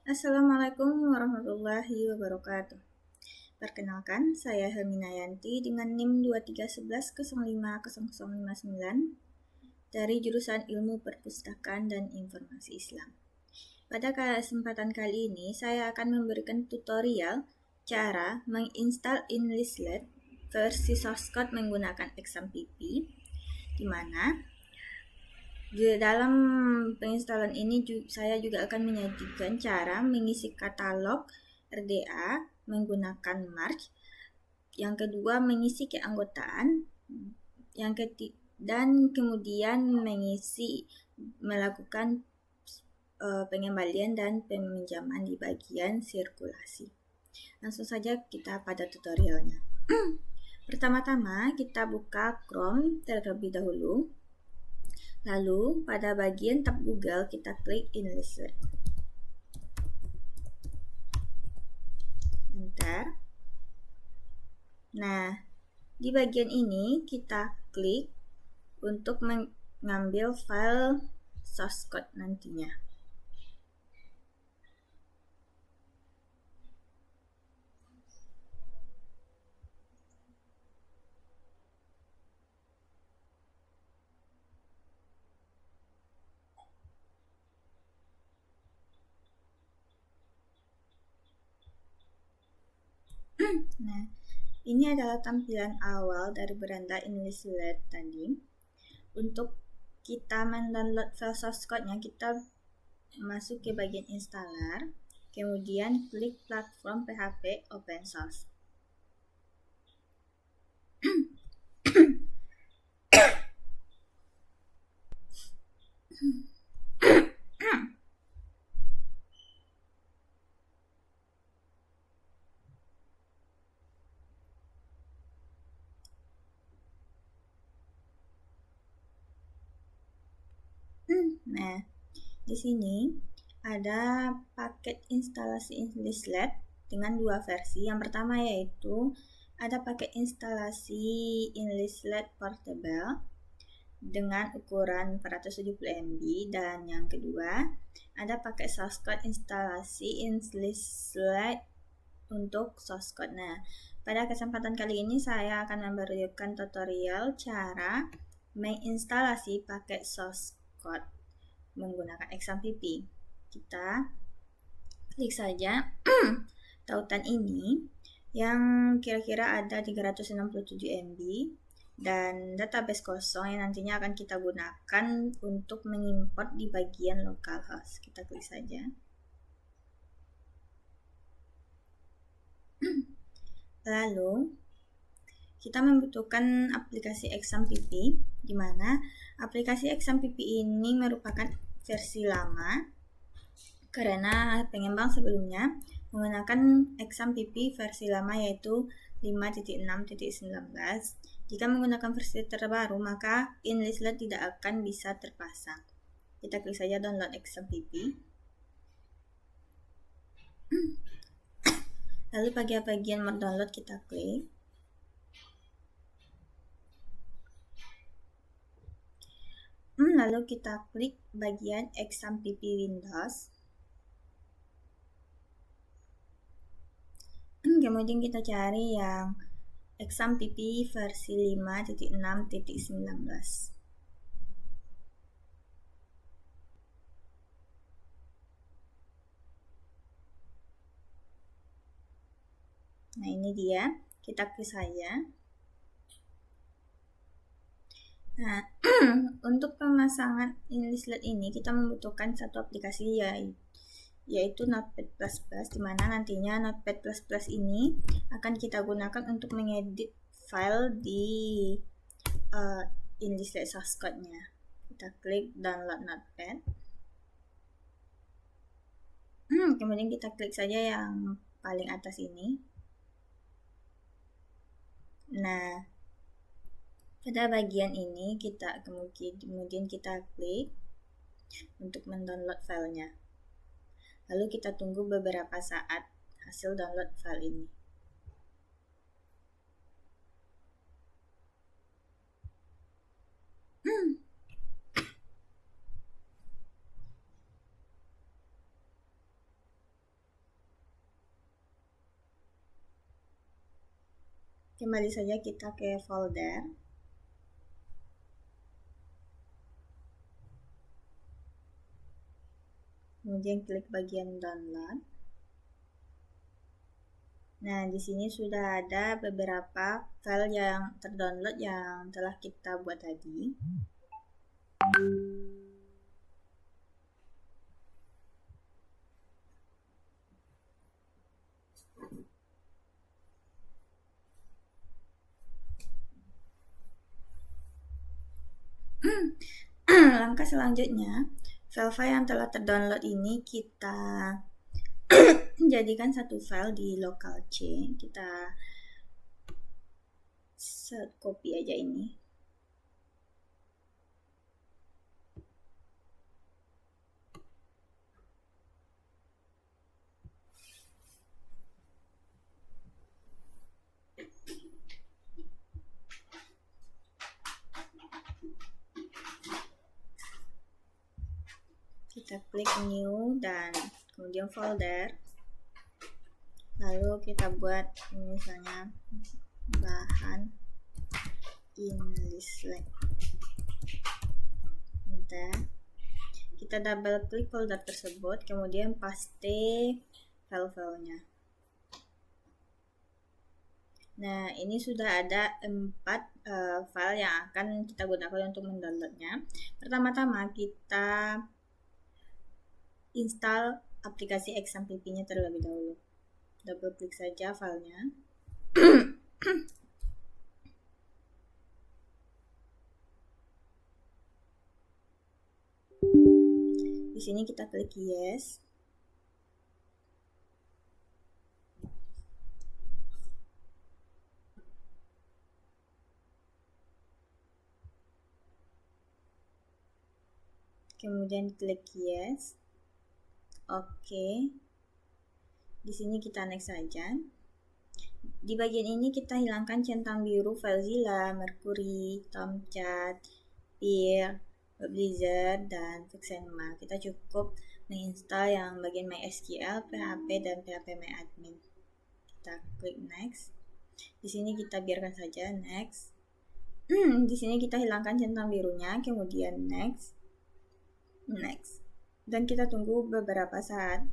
Assalamualaikum warahmatullahi wabarakatuh. Perkenalkan, saya Helmina Yanti dengan NIM 2311050059 dari jurusan Ilmu Perpustakaan dan Informasi Islam. Pada kesempatan kali ini, saya akan memberikan tutorial cara menginstal Enlistlet versi source code menggunakan XAMPP, di mana di dalam penginstalan ini saya juga akan menyajikan cara mengisi katalog RDA menggunakan March. Yang kedua, mengisi keanggotaan. Yang ketiga, dan kemudian melakukan pengembalian dan peminjaman di bagian sirkulasi. Langsung saja kita pada tutorialnya. Pertama-tama kita buka Chrome terlebih dahulu. Lalu pada bagian tab Google kita klik Enlistlet. Enter. Nah, di bagian ini kita klik untuk mengambil file source code nantinya. Nah, ini adalah tampilan awal dari beranda Enlistlet tadi. Untuk kita mendownload file source code-nya, kita masuk ke bagian installer, kemudian klik platform PHP open source. Nah, di sini ada paket instalasi Enlistlet dengan dua versi. Yang pertama yaitu ada paket instalasi Enlistlet Portable dengan ukuran 470 MB, dan yang kedua ada paket source code instalasi Enlistlet untuk source code. Nah, pada kesempatan kali ini saya akan memberikan tutorial cara menginstalasi paket source code menggunakan XAMPP. Kita klik saja tautan ini yang kira-kira ada 367 MB dan database kosong yang nantinya akan kita gunakan untuk mengimport di bagian localhost. Kita klik saja. Lalu kita membutuhkan aplikasi XAMPP, di mana aplikasi XAMPP ini merupakan versi lama karena pengembang sebelumnya menggunakan XAMPP versi lama yaitu 5.6.19. Jika menggunakan versi terbaru, maka Enlistlet tidak akan bisa terpasang. Kita klik saja download XAMPP. Lalu bagian mendownload kita klik. Lalu kita klik bagian XAMPP Windows. Kemudian kita cari yang XAMPP versi 5.6.19. Nah, ini dia. Kita klik saja. Nah, untuk pemasangan Enlistlet ini kita membutuhkan satu aplikasi yaitu Notepad++, di mana nantinya Notepad++ ini akan kita gunakan untuk mengedit file di Enlistlet source code-nya. Kita klik download Notepad. Kemudian kita klik saja yang paling atas ini. Nah, pada bagian ini kita kemudian kita klik untuk mendownload filenya. Lalu kita tunggu beberapa saat hasil download file ini. Kembali saja kita ke folder. Kemudian klik bagian download. Nah, di sini sudah ada beberapa file yang terdownload yang telah kita buat tadi. Langkah selanjutnya, file-file yang telah terdownload ini kita jadikan satu file di local C. Kita copy aja ini. Kita klik new dan kemudian folder. Lalu kita buat misalnya bahan English Lab. Kita double klik folder tersebut, kemudian paste file-filenya. Nah, ini sudah ada 4 file yang akan kita gunakan untuk mendownloadnya. Pertama-tama kita install aplikasi XAMPP-nya terlebih dahulu. Double klik saja filenya. Di sini kita klik yes. Kemudian klik yes. Oke. Di sini kita next saja. Di bagian ini kita hilangkan centang biru FileZilla, Mercury, Tomcat, Peer, Blizzard, dan Fixenma. Kita cukup menginstal yang bagian MySQL, PHP, dan PHPMyAdmin. Kita klik next. Di sini kita biarkan saja next. Di sini kita hilangkan centang birunya, kemudian next. Dan kita tunggu beberapa saat.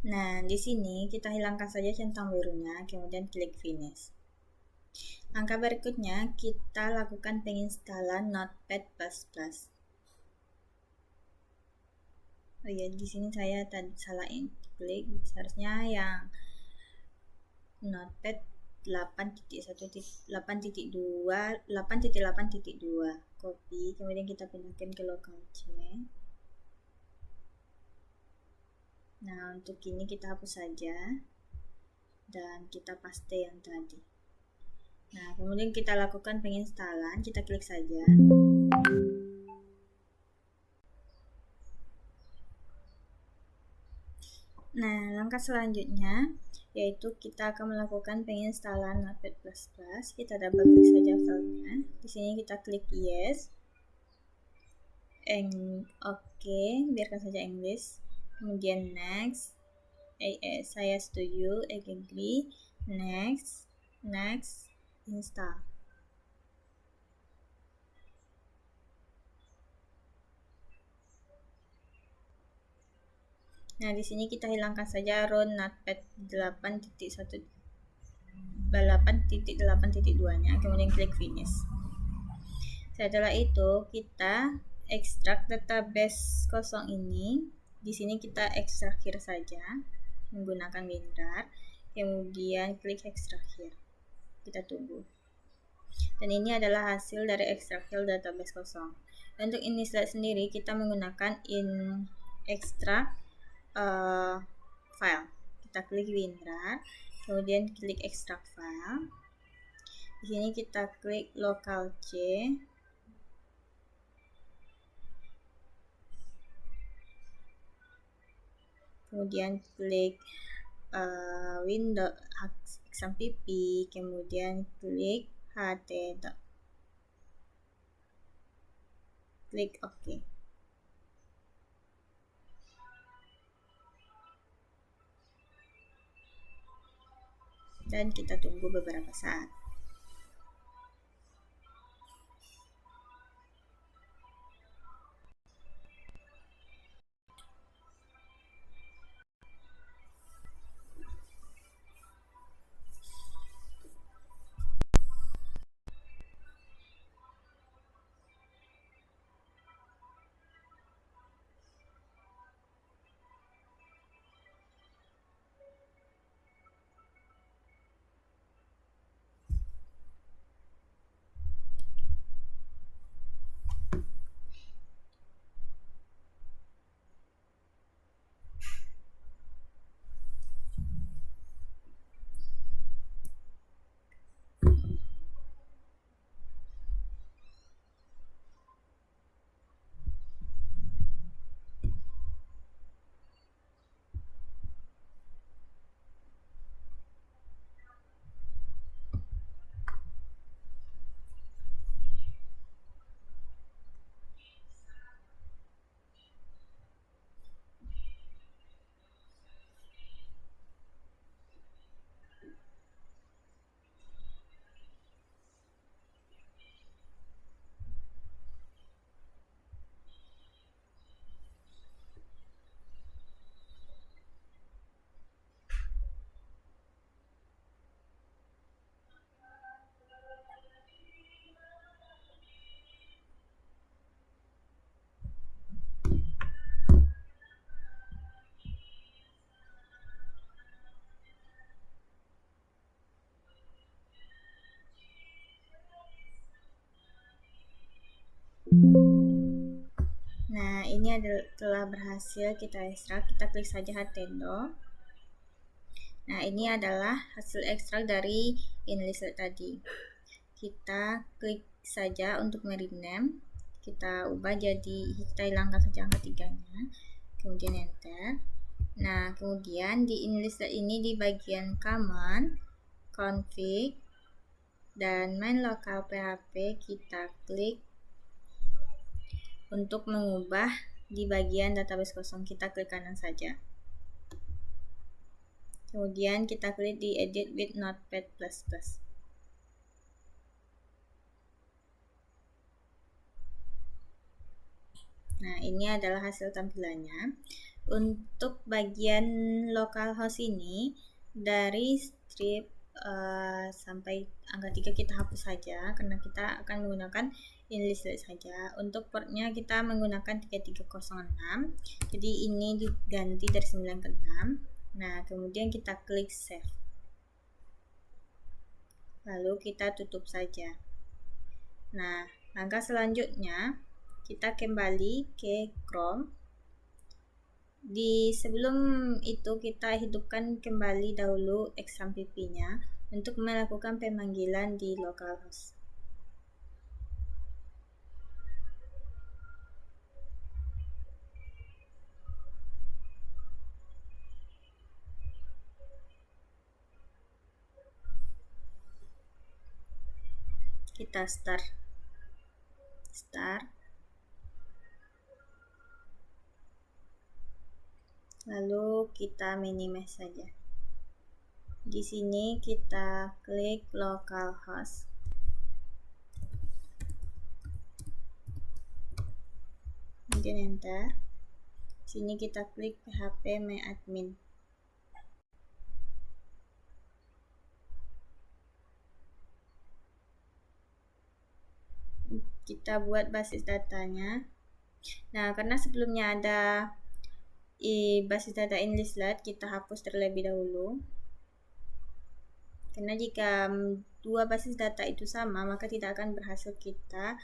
Nah, di sini kita hilangkan saja centang birunya, kemudian klik finish. Langkah berikutnya kita lakukan penginstalan Notepad++. Oh ya, di sini saya tadi salah klik, seharusnya yang Notepad 8.8.2, copy, kemudian kita pindahkan ke local C. Nah, untuk ini kita hapus saja dan kita paste yang tadi. Nah, kemudian kita lakukan penginstalan, kita klik saja. Nah, langkah selanjutnya yaitu kita akan melakukan penginstalan Notepad++. Kita double klik saja filenya. Di sini kita klik yes. Oke, biarkan saja English. Kemudian next. Saya setuju, agree, next, install. Nah, di sini kita hilangkan saja root Notepad 8.8.2-nya, kemudian klik finish. Setelah itu kita ekstrak database kosong ini. Di sini kita ekstrakir saja menggunakan WinRAR, kemudian klik ekstrakir. Kita tunggu. Dan ini adalah hasil dari ekstrakir database kosong. Untuk ini sendiri kita menggunakan extract file. Kita klik WinRAR, kemudian klik extract file. Di sini kita klik local C. Kemudian klik Windows XAMPP, kemudian klik ht. Klik OK. Dan kita tunggu beberapa saat. Nah, ini telah berhasil kita ekstrak. Kita klik saja Htendo. Nah, ini adalah hasil ekstrak dari InListLet tadi. Kita klik saja untuk merename. Kita ubah jadi, kita hilangkan saja angka 3-nya. Kemudian enter. Nah, kemudian di InListLet ini di bagian command, config, dan main local php kita klik untuk mengubah di bagian database kosong. Kita klik kanan saja. Kemudian kita klik di edit with Notepad++. Nah, ini adalah hasil tampilannya. Untuk bagian localhost ini dari strip sampai angka 3 kita hapus saja karena kita akan menggunakan InListLet saja. Untuk portnya kita menggunakan 3306. Jadi ini diganti dari 9 ke 6. Nah, kemudian kita klik save. lalu kita tutup saja. Nah, langkah selanjutnya kita kembali ke Chrome. Sebelum itu kita hidupkan kembali dahulu XAMPP-nya untuk melakukan pemanggilan di localhost. Kita start, lalu kita minimize saja. Di sini kita klik localhost. Kemudian enter. Sini kita klik phpMyAdmin. Kita buat basis datanya. Nah, karena sebelumnya ada basis data Enlistlet, kita hapus terlebih dahulu. Karena jika dua basis data itu sama, maka tidak akan berhasil kita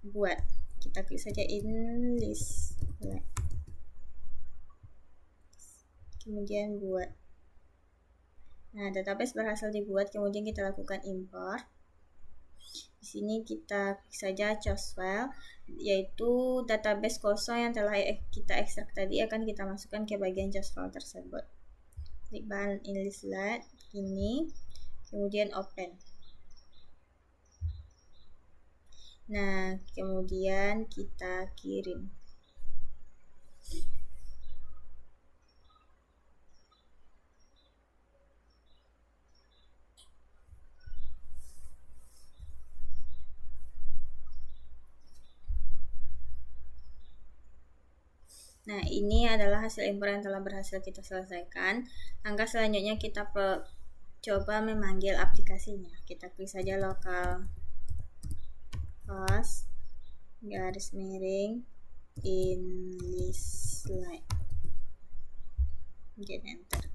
buat. Kita klik saja Enlistlet. Kemudian buat. Nah, database berhasil dibuat, kemudian kita lakukan import. Di sini kita klik saja choose file, yaitu database kosong yang telah kita ekstrak tadi akan kita masukkan ke bagian choose file tersebut. Klik bahan Enlistlet ini, kemudian open. Nah, kemudian kita kirim. Nah, ini adalah hasil impor yang telah berhasil kita selesaikan. Langkah selanjutnya kita coba memanggil aplikasinya. Kita klik saja localhost /Enlistlet. Kemudian enter.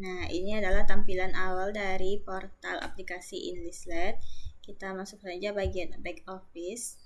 Nah, ini adalah tampilan awal dari portal aplikasi Enlistlet. Kita masuk saja bagian back office.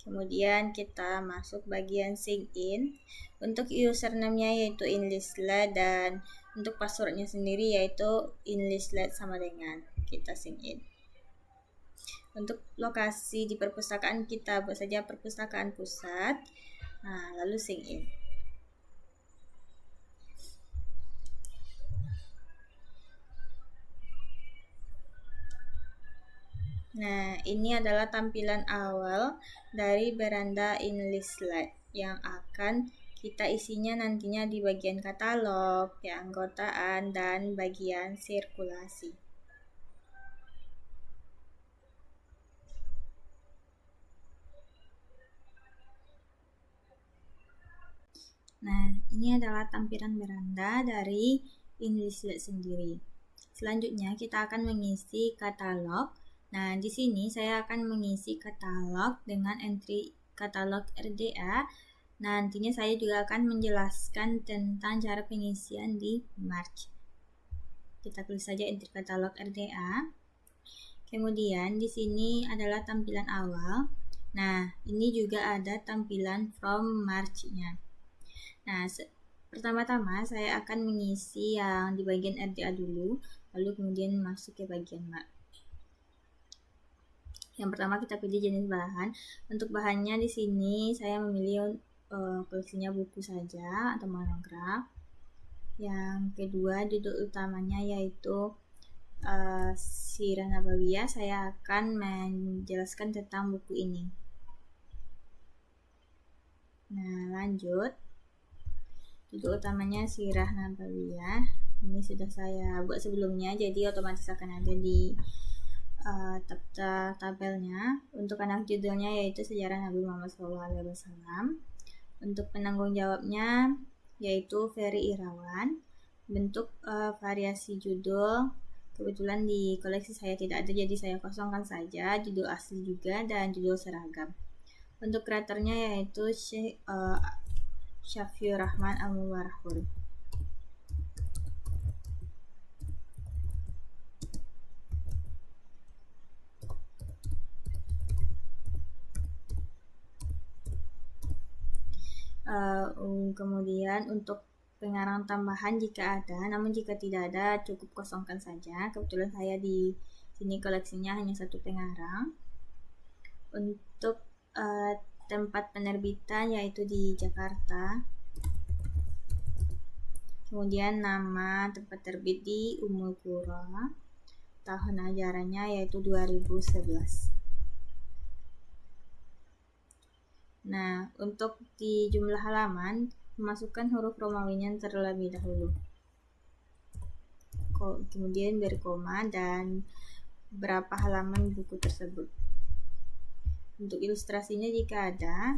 Kemudian kita masuk bagian sign in. Untuk username-nya yaitu Enlistlet dan untuk passwordnya sendiri yaitu Enlistlet sama dengan. Kita sign in. Untuk lokasi di perpustakaan kita buat saja perpustakaan pusat. Nah, lalu sign in. Nah, ini adalah tampilan awal dari beranda Enlistlet yang akan kita isinya nantinya di bagian katalog, keanggotaan, dan bagian sirkulasi. Nah, ini adalah tampilan beranda dari Enlistlet sendiri. Selanjutnya kita akan mengisi katalog. Nah, di sini saya akan mengisi katalog dengan entry katalog RDA. Nantinya saya juga akan menjelaskan tentang cara pengisian di March. Kita klik saja entry katalog RDA. Kemudian di sini adalah tampilan awal. Nah, ini juga ada tampilan from March-nya. Nah, pertama-tama saya akan mengisi yang di bagian RDA dulu, lalu kemudian masuk ke bagian March. Yang pertama kita pilih jenis bahan. Untuk bahannya di sini saya memilih koleksinya buku saja atau monograf. Yang kedua judul utamanya yaitu Sirah Nabawiyah. Saya akan menjelaskan tentang buku ini. Nah, lanjut. Judul utamanya Sirah Nabawiyah. Ini sudah saya buat sebelumnya, jadi otomatis akan ada di tabelnya. Untuk anak judulnya yaitu Sejarah Nabi Muhammad SAW. Untuk penanggung jawabnya yaitu Ferry Irawan. bentuk variasi judul. Kebetulan di koleksi saya tidak ada, jadi saya kosongkan saja judul asli juga dan judul seragam. Untuk kreatornya yaitu Syafiur Rahman Al-Mubarahuri. Kemudian untuk pengarang tambahan jika ada, namun jika tidak ada cukup kosongkan saja. Kebetulan saya di sini koleksinya hanya satu pengarang. Untuk tempat penerbitan yaitu di Jakarta. Kemudian nama tempat terbit di Ummul Qura. Tahun ajarannya yaitu 2011. Nah, untuk di jumlah halaman, masukkan huruf Romawinya terlebih dahulu. Kemudian beri koma dan berapa halaman buku tersebut. Untuk ilustrasinya jika ada,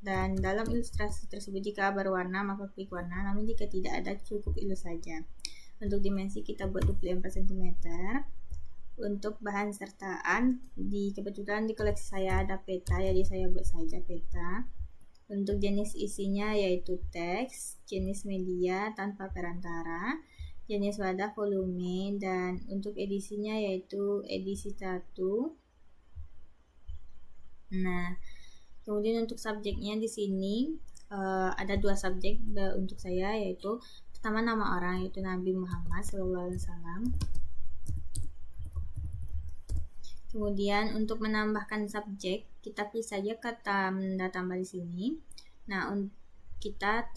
dan dalam ilustrasi tersebut jika berwarna maka klik warna, namun jika tidak ada cukup ilus saja. Untuk dimensi kita buat 24 cm. Untuk bahan sertaan, kebetulan di koleksi saya ada peta, jadi saya buat saja peta. Untuk jenis isinya yaitu teks, jenis media tanpa perantara, jenis wadah volume, dan untuk edisinya yaitu edisi 1. Nah, kemudian untuk subjeknya di sini ada 2 subjek untuk saya, yaitu pertama nama orang yaitu Nabi Muhammad SAW. Kemudian untuk menambahkan subjek, kita pilih saja kata tanda tambah di sini. Nah, kita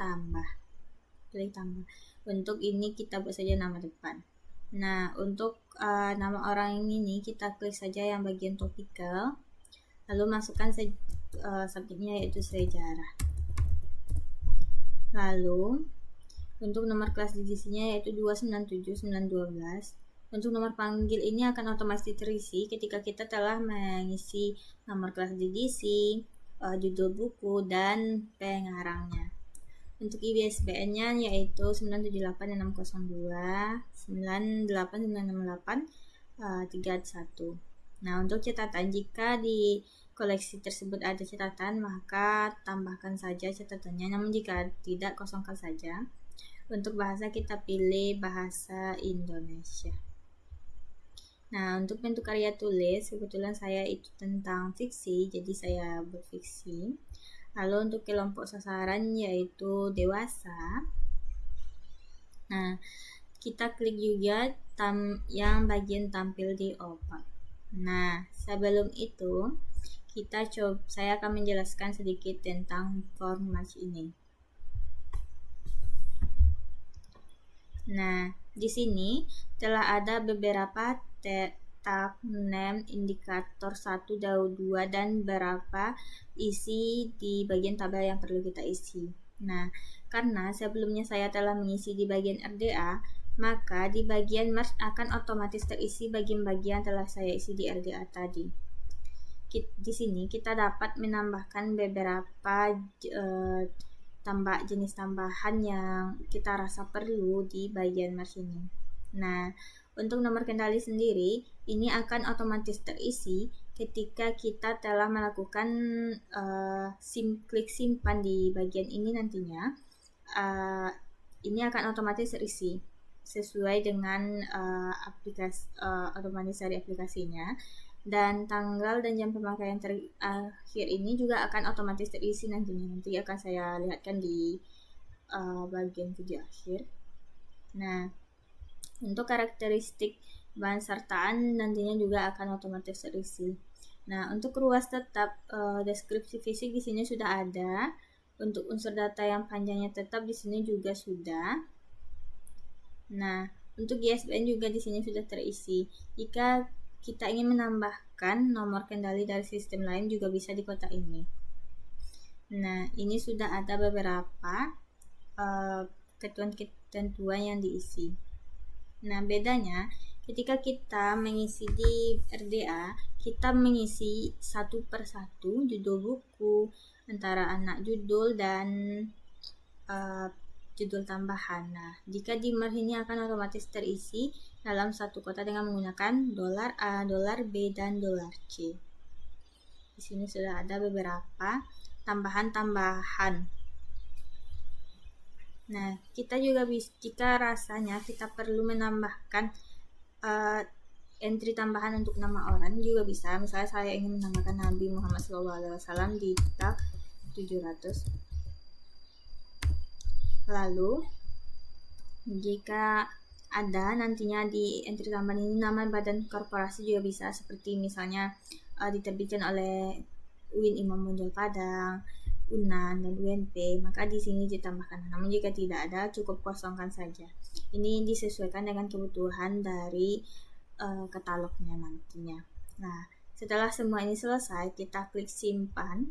pilih tambah. Untuk ini kita buat saja nama depan. Nah, untuk nama orang ini kita klik saja yang bagian topical. Lalu masukkan subjeknya yaitu sejarah. Lalu untuk nomor kelas digisinya yaitu 297912. Untuk nomor panggil ini akan otomatis terisi ketika kita telah mengisi nomor kelas digisi, judul buku, dan pengarangnya. Untuk ISBN-nya yaitu 9786029896831. Nah, untuk catatan, jika di koleksi tersebut ada catatan, maka tambahkan saja catatannya, namun jika tidak, kosongkan saja. Untuk bahasa kita pilih bahasa Indonesia. Nah, untuk bentuk karya tulis, kebetulan saya itu tentang fiksi, jadi saya berfiksi. Lalu untuk kelompok sasaran yaitu dewasa. Nah, kita klik juga yang bagian tampil di opak. Nah, sebelum itu saya akan menjelaskan sedikit tentang format ini. Nah, di sini telah ada beberapa tag name, indikator 1 dan 2, dan beberapa isi di bagian tabel yang perlu kita isi. Nah, karena sebelumnya saya telah mengisi di bagian RDA, maka di bagian merge akan otomatis terisi bagian-bagian telah saya isi di RDA tadi. Di sini kita dapat menambahkan beberapa jenis tambahan yang kita rasa perlu di bagian merge ini. Nah, untuk nomor kendali sendiri, ini akan otomatis terisi ketika kita telah melakukan klik simpan di bagian ini nantinya. Ini akan otomatis terisi sesuai dengan otomatis dari aplikasinya. Dan tanggal dan jam pemakaian terakhir ini juga akan otomatis terisi nantinya. Nanti akan saya lihatkan di bagian video akhir. Nah, untuk karakteristik bahan sertaan nantinya juga akan otomatis terisi. Nah, untuk ruas tetap deskripsi fisik di sini sudah ada. Untuk unsur data yang panjangnya tetap di sini juga sudah. Nah, untuk ISBN juga di sini sudah terisi. Jika kita ingin menambahkan nomor kendali dari sistem lain juga bisa di kotak ini. Nah, ini sudah ada beberapa ketentuan yang diisi. Nah, bedanya ketika kita mengisi di RDA, kita mengisi satu per satu judul buku, antara anak judul dan judul tambahan. Nah, jika dimmer ini akan otomatis terisi dalam satu kotak dengan menggunakan $A, $B, dan $C. Di sini sudah ada beberapa tambahan-tambahan. Nah, kita juga bisa, jika rasanya kita perlu menambahkan entry tambahan untuk nama orang juga bisa. Misalnya saya ingin menambahkan Nabi Muhammad SAW di tag 700. Lalu jika ada nantinya di entry tambahan ini nama badan korporasi juga bisa, seperti misalnya diterbitkan oleh UIN Imam Bonjol Padang, UNAN, dan UNP, maka di sini ditambahkan. Namun jika tidak ada, cukup kosongkan saja. Ini disesuaikan dengan kebutuhan dari katalognya nantinya. Nah, setelah semua ini selesai, kita klik simpan.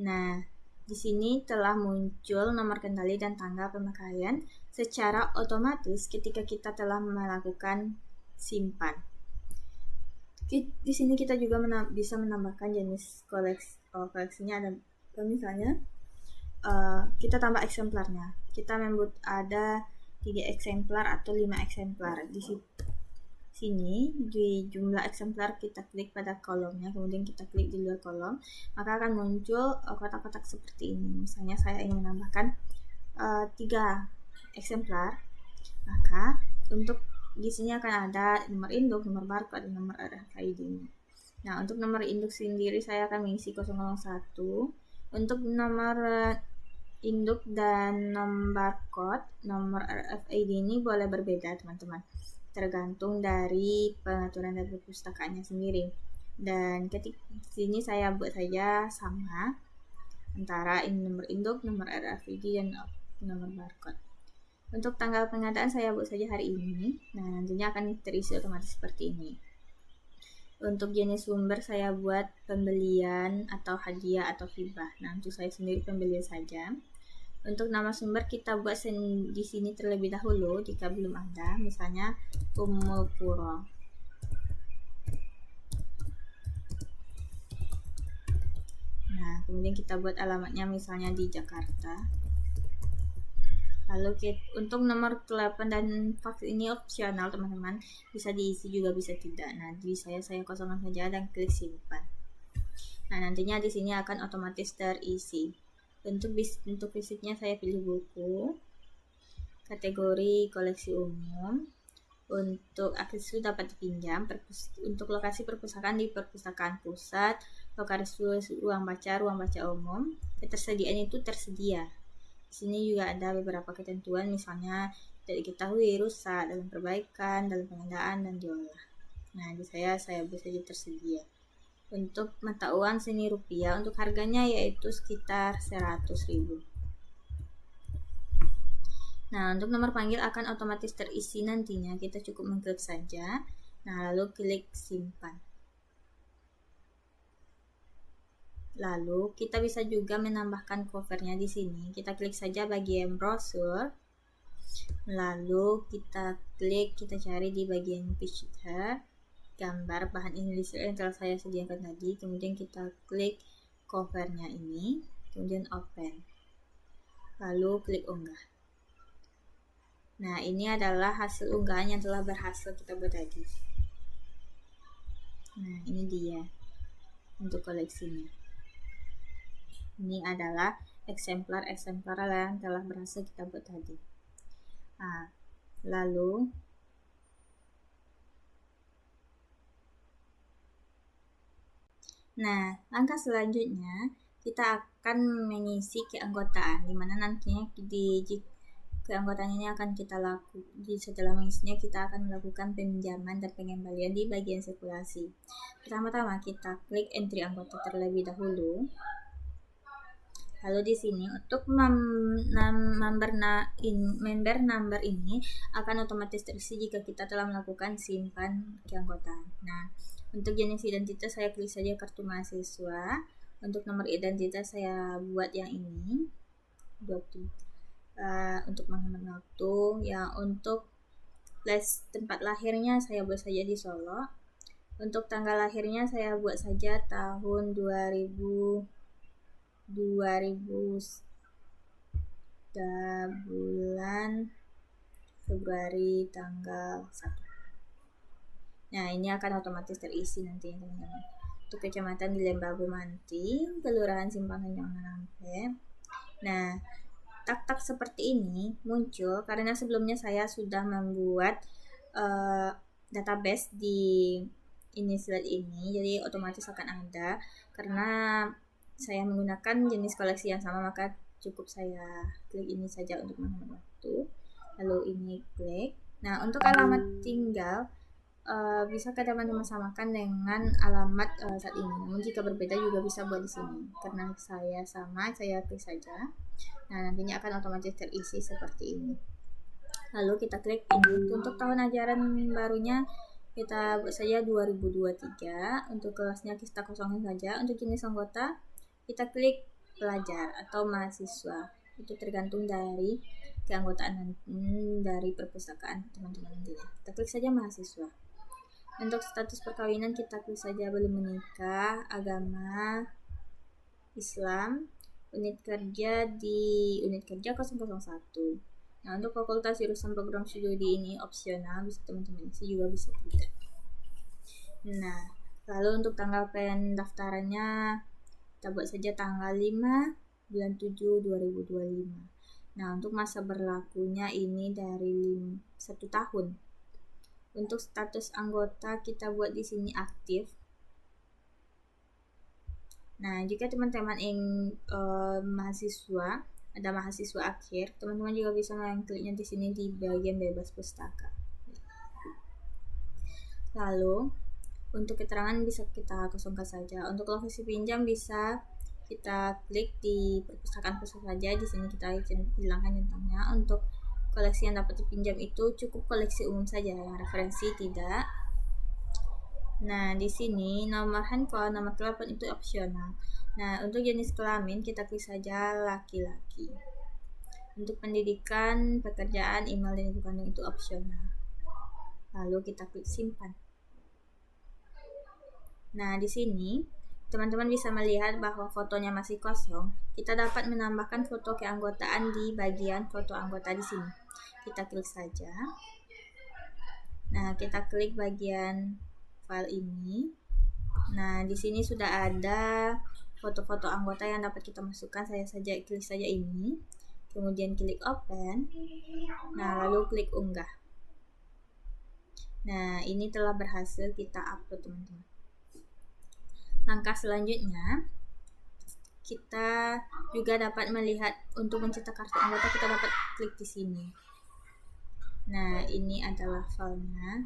Nah, di sini telah muncul nomor kendali dan tanggal pemakaian secara otomatis ketika kita telah melakukan simpan. Di sini kita juga bisa menambahkan jenis koleksinya. Ada misalnya kita tambah eksemplarnya. Kita membuat ada 3 eksemplar atau 5 eksemplar. Di sini di jumlah eksemplar kita klik pada kolomnya, kemudian kita klik di luar kolom, maka akan muncul kotak-kotak seperti ini. Misalnya saya ingin menambahkan 3 eksemplar, maka untuk di sini akan ada nomor induk, nomor barcode, dan nomor RFID. Nah, untuk nomor induk sendiri saya akan mengisi 001. Untuk nomor induk dan nomor barcode, nomor RFID ini boleh berbeda, teman-teman, tergantung dari pengaturan dari perpustakaannya sendiri. Dan ketika di sini saya buat saja sama antara nomor induk, nomor RFID, dan nomor barcode. Untuk tanggal pengadaan saya buat saja hari ini. Nah, nantinya akan terisi otomatis seperti ini. Untuk jenis sumber saya buat pembelian atau hadiah atau hibah. Nah, untuk saya sendiri pembelian saja. Untuk nama sumber kita buat di sini terlebih dahulu jika belum ada, misalnya Ummul Qura. Nah, kemudian kita buat alamatnya misalnya di Jakarta. Lalu untuk nomor telepon dan fax ini opsional, teman-teman, bisa diisi juga bisa tidak. Nah, di saya kosongkan saja dan klik simpan. Nah, nantinya di sini akan otomatis terisi. Untuk fisiknya saya pilih buku, kategori koleksi umum. Untuk akses dapat dipinjam. Untuk lokasi perpustakaan di perpustakaan pusat, lokasi ruang baca umum. Ketersediaan itu tersedia. Di sini juga ada beberapa ketentuan, misalnya tidak diketahui, rusak, dalam perbaikan, dalam pengadaan, dan diolah. Nah, di saya buat saja tersedia. Untuk mata uang seni rupiah, untuk harganya yaitu sekitar 100.000. Nah, untuk nomor panggil akan otomatis terisi nantinya. Kita cukup mengklik saja. Nah, lalu klik simpan. Lalu kita bisa juga menambahkan covernya di sini. Kita klik saja bagian brosur. Lalu kita cari di bagian picture, gambar bahan English yang telah saya sediakan tadi. Kemudian kita klik covernya ini, kemudian open. Lalu klik unggah. Nah, ini adalah hasil unggahan yang telah berhasil kita buat tadi. Nah, ini dia untuk koleksinya. Ini adalah eksemplar yang telah berhasil kita buat tadi. Nah, lalu langkah selanjutnya kita akan mengisi keanggotaan, di mana nantinya di keanggotaan ini akan kita setelah mengisinya kita akan melakukan peminjaman dan pengembalian di bagian sirkulasi. Pertama-tama kita klik entry anggota terlebih dahulu. Lalu di sini untuk member number ini akan otomatis terisi jika kita telah melakukan simpan keanggotaan. Nah, untuk jenis identitas saya klik saja kartu mahasiswa. Untuk nomor identitas saya buat yang ini. Untuk menghemat waktu, ya untuk tempat lahirnya saya buat saja di Solo. Untuk tanggal lahirnya saya buat saja tahun 2000 bulan Februari tanggal 1. Nah, ini akan otomatis terisi nanti teman-teman. Untuk kecamatan di Lembago Manting, Kelurahan Simpang Tanjung Nampe. Nah, tak-tak seperti ini muncul karena sebelumnya saya sudah membuat database di Innislet ini, jadi otomatis akan ada. Karena saya menggunakan jenis koleksi yang sama, maka cukup saya klik ini saja untuk menghemat waktu. Lalu ini klik. Nah, untuk alamat tinggal bisa teman-teman samakan dengan alamat saat ini. Namun jika berbeda juga bisa buat di sini. Karena saya sama, saya klik saja. Nah, nantinya akan otomatis terisi seperti ini. Lalu kita klik ini. Untuk tahun ajaran barunya kita buat saja 2023. Untuk kelasnya kita kosongin saja. Untuk jenis anggota kita klik pelajar atau mahasiswa. Itu tergantung dari keanggotaan dari perpustakaan teman-teman nantinya. Kita klik saja mahasiswa. Untuk status perkawinan kita klik saja belum menikah, agama Islam, unit kerja di unit kerja 001. Nah, untuk fakultas jurusan program studi ini opsional, bisa teman-teman isi juga bisa tidak. Nah, lalu untuk tanggal pendaftarannya kita buat saja tanggal 5 bulan 7 2025. Nah, untuk masa berlakunya ini dari 1 tahun. Untuk status anggota kita buat di sini aktif. Nah, jika teman-teman ingin mahasiswa, ada mahasiswa akhir, teman-teman juga bisa mengkliknya di sini di bagian bebas pustaka. Lalu, untuk keterangan bisa kita kosongkan saja. Untuk lokasi pinjam bisa kita klik di perpustakaan pusat saja. Di sini kita hilangkan centangnya. Untuk koleksi yang dapat dipinjam itu cukup koleksi umum saja, yang referensi tidak. Nah, di sini nomor handphone, nomor telepon itu opsional. Nah, untuk jenis kelamin kita klik saja laki-laki. Untuk pendidikan, pekerjaan, email dan ibu kandung itu opsional. Lalu kita klik simpan. Nah, di sini teman-teman bisa melihat bahwa fotonya masih kosong. Kita dapat menambahkan foto keanggotaan di bagian foto anggota di sini. Kita klik saja. Nah, kita klik bagian file ini. Nah, di sini sudah ada foto-foto anggota yang dapat kita masukkan. Saya saja klik saja ini. Kemudian klik open. Nah, lalu klik unggah. Nah, ini telah berhasil kita upload, teman-teman. Langkah selanjutnya, kita juga dapat melihat untuk mencetak kartu anggota, kita dapat klik di sini. Nah, ini adalah filenya.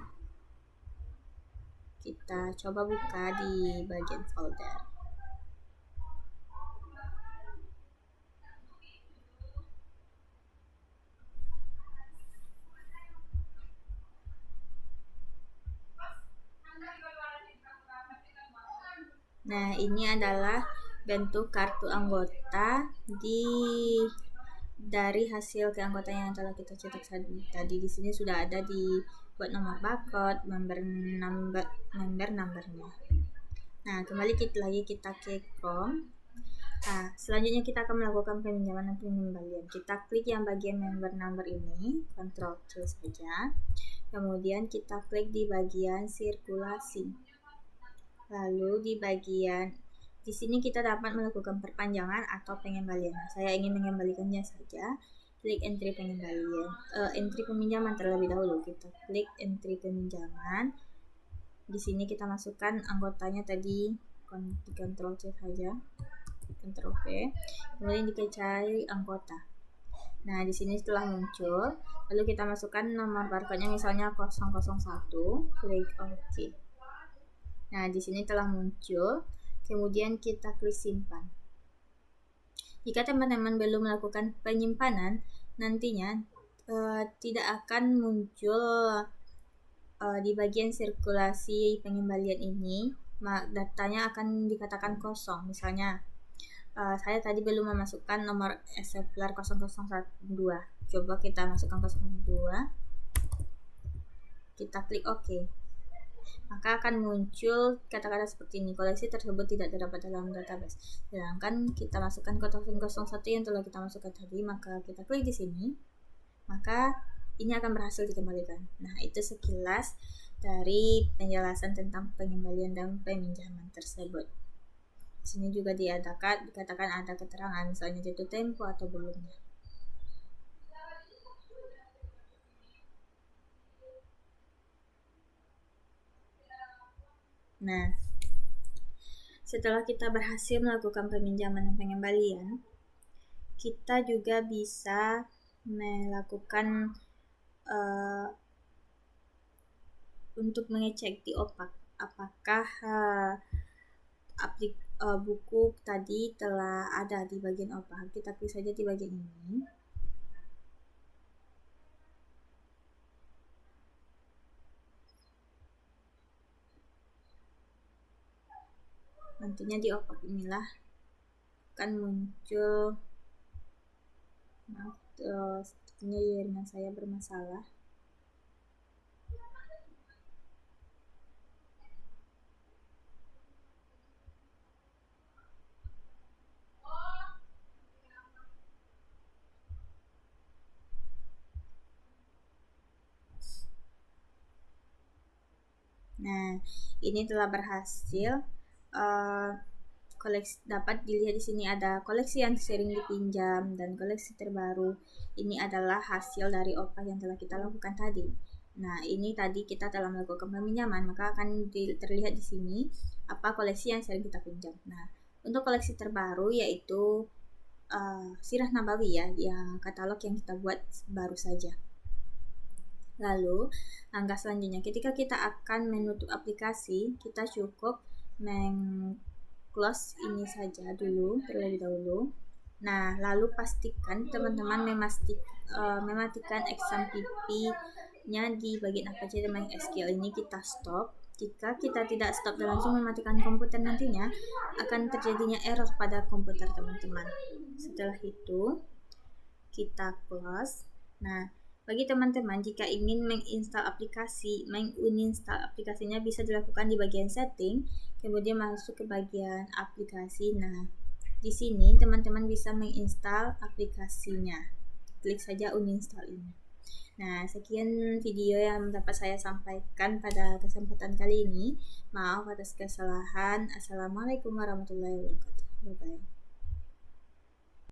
Kita coba buka di bagian folder. Nah, ini adalah bentuk kartu anggota dari hasil keanggotaan yang telah kita cetak tadi. Di sini sudah ada buat nomor barcode, member numbernya. Nah, kembali kita ke Chrome. Nah, selanjutnya kita akan melakukan peminjaman dan pengembalian. Kita klik yang bagian member number ini, Ctrl C saja. Kemudian kita klik di bagian sirkulasi. Lalu di sini kita dapat melakukan perpanjangan atau pengembalian. Saya ingin mengembalikannya saja. Klik entry pengembalian, entry peminjaman terlebih dahulu. Kita klik entry peminjaman. Di sini kita masukkan anggotanya tadi, di Ctrl C saja, Ctrl V. Kemudian kita cari anggota. Nah, di sini setelah muncul, lalu kita masukkan nomor barcode-nya misalnya 001, klik OK. Nah, di sini telah muncul. Kemudian kita klik simpan. Jika teman-teman belum melakukan penyimpanan, nantinya tidak akan muncul di bagian sirkulasi pengembalian ini. Datanya akan dikatakan kosong. Misalnya, saya tadi belum memasukkan nomor eksemplar 0012. Coba kita masukkan 002. Kita klik OK. maka akan muncul kata-kata seperti ini, koleksi tersebut tidak terdapat dalam database. Sedangkan kita masukkan kode 001 yang telah kita masukkan tadi, maka kita klik di sini, maka ini akan berhasil dikembalikan. Nah, itu sekilas dari penjelasan tentang pengembalian dan peminjaman tersebut. Di sini juga dikatakan ada keterangan, misalnya jatuh tempo atau belumnya. Nah, setelah kita berhasil melakukan peminjaman dan pengembalian, kita juga bisa melakukan untuk mengecek di OPAK apakah buku tadi telah ada di bagian OPAK. Kita klik saja di bagian ini. Nantinya di OPAK inilah akan muncul, maaf, sepertinya jaringan saya bermasalah. Nah, ini telah berhasil. Koleksi dapat dilihat di sini ada koleksi yang sering dipinjam dan koleksi terbaru. Ini adalah hasil dari OPAK yang telah kita lakukan tadi. Nah, ini tadi kita telah melakukan peminjaman, maka akan terlihat di sini apa koleksi yang sering kita pinjam. Nah, untuk koleksi terbaru yaitu Sirah Nabawi ya, yang katalog yang kita buat baru saja. Lalu, langkah selanjutnya ketika kita akan menutup aplikasi, kita cukup close ini saja dulu terlebih dahulu. Nah, lalu pastikan teman-teman mematikan XAMPP-nya di bagian Apache dan MySQL ini kita stop. Jika kita tidak stop dan langsung mematikan komputer, nantinya akan terjadinya error pada komputer teman-teman. Setelah itu, kita close. Nah, bagi teman-teman jika ingin menginstal aplikasinya bisa dilakukan di bagian setting, kemudian masuk ke bagian aplikasi. Nah, di sini teman-teman bisa menginstal aplikasinya. Klik saja uninstall ini. Nah, sekian video yang dapat saya sampaikan pada kesempatan kali ini. Maaf atas kesalahan. Assalamualaikum warahmatullahi wabarakatuh. Bye-bye.